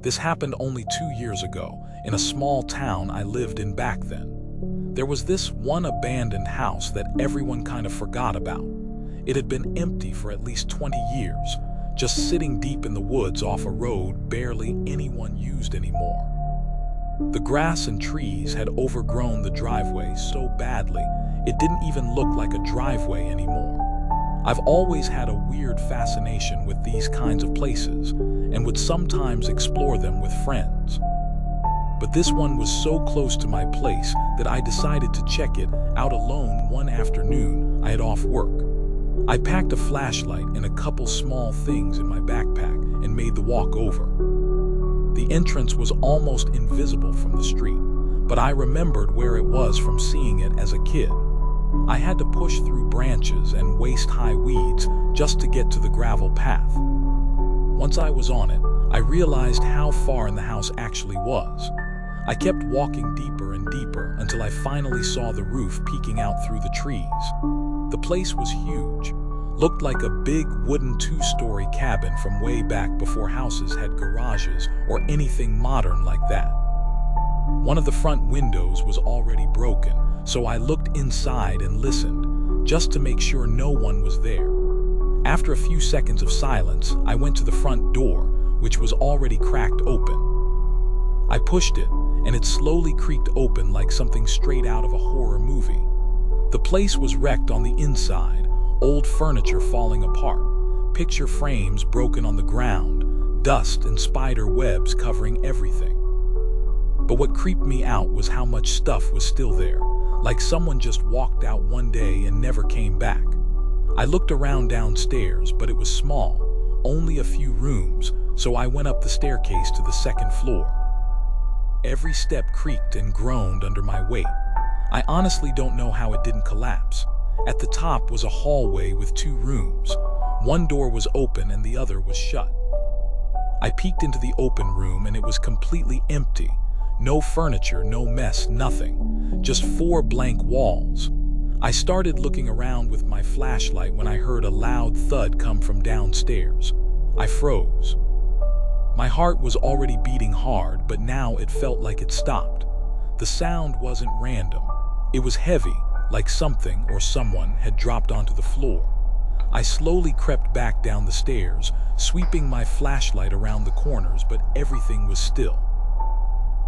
This happened only 2 years ago, in a small town I lived in back then. There was this one abandoned house that everyone kind of forgot about. It had been empty for at least 20 years, just sitting deep in the woods off a road barely anyone used anymore. The grass and trees had overgrown the driveway so badly, it didn't even look like a driveway anymore. I've always had a weird fascination with these kinds of places, and would sometimes explore them with friends. But this one was so close to my place that I decided to check it out alone one afternoon I had off work. I packed a flashlight and a couple small things in my backpack and made the walk over. The entrance was almost invisible from the street, but I remembered where it was from seeing it as a kid. I had to push through branches and waist-high weeds just to get to the gravel path. Once I was on it, I realized how far in the house actually was. I kept walking deeper and deeper until I finally saw the roof peeking out through the trees. The place was huge, looked like a big wooden two-story cabin from way back before houses had garages or anything modern like that. One of the front windows was already broken, so I looked inside and listened, just to make sure no one was there. After a few seconds of silence, I went to the front door, which was already cracked open. I pushed it, and it slowly creaked open like something straight out of a horror movie. The place was wrecked on the inside, old furniture falling apart, picture frames broken on the ground, dust and spider webs covering everything. But what creeped me out was how much stuff was still there, like someone just walked out one day and never came back. I looked around downstairs, but it was small, only a few rooms, so I went up the staircase to the second floor. Every step creaked and groaned under my weight. I honestly don't know how it didn't collapse. At the top was a hallway with 2 rooms. One door was open and the other was shut. I peeked into the open room and it was completely empty. No furniture, no mess, nothing. Just 4 blank walls. I started looking around with my flashlight when I heard a loud thud come from downstairs. I froze. My heart was already beating hard, but now it felt like it stopped. The sound wasn't random. It was heavy, like something or someone had dropped onto the floor. I slowly crept back down the stairs, sweeping my flashlight around the corners, but everything was still.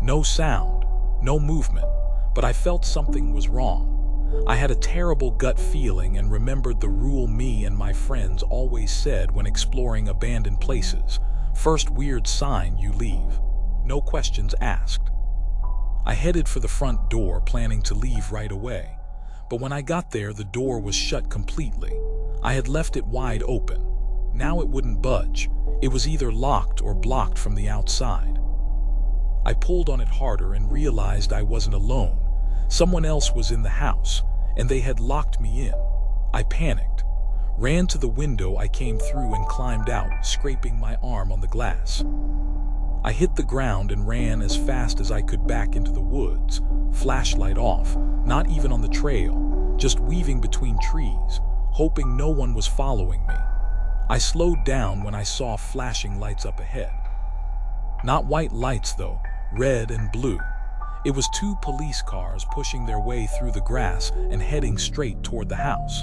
No sound, no movement, but I felt something was wrong. I had a terrible gut feeling and remembered the rule me and my friends always said when exploring abandoned places. First weird sign you leave. No questions asked. I headed for the front door, planning to leave right away. But when I got there, the door was shut completely. I had left it wide open. Now it wouldn't budge. It was either locked or blocked from the outside. I pulled on it harder and realized I wasn't alone. Someone else was in the house, and they had locked me in. I panicked, ran to the window I came through and climbed out, scraping my arm on the glass. I hit the ground and ran as fast as I could back into the woods, flashlight off, not even on the trail, just weaving between trees, hoping no one was following me. I slowed down when I saw flashing lights up ahead. Not white lights though, red and blue. It was 2 police cars pushing their way through the grass and heading straight toward the house.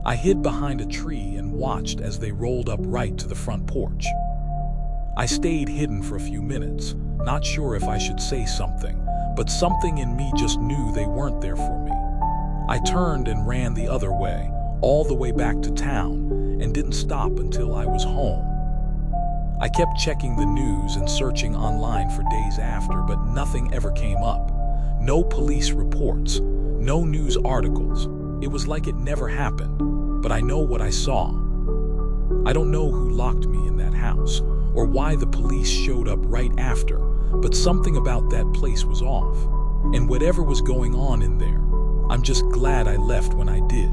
I hid behind a tree and watched as they rolled up right to the front porch. I stayed hidden for a few minutes, not sure if I should say something, but something in me just knew they weren't there for me. I turned and ran the other way, all the way back to town, and didn't stop until I was home. I kept checking the news and searching online for days after, but nothing ever came up. No police reports, no news articles. It was like it never happened, but I know what I saw. I don't know who locked me in that house, or why the police showed up right after, but something about that place was off. And whatever was going on in there, I'm just glad I left when I did.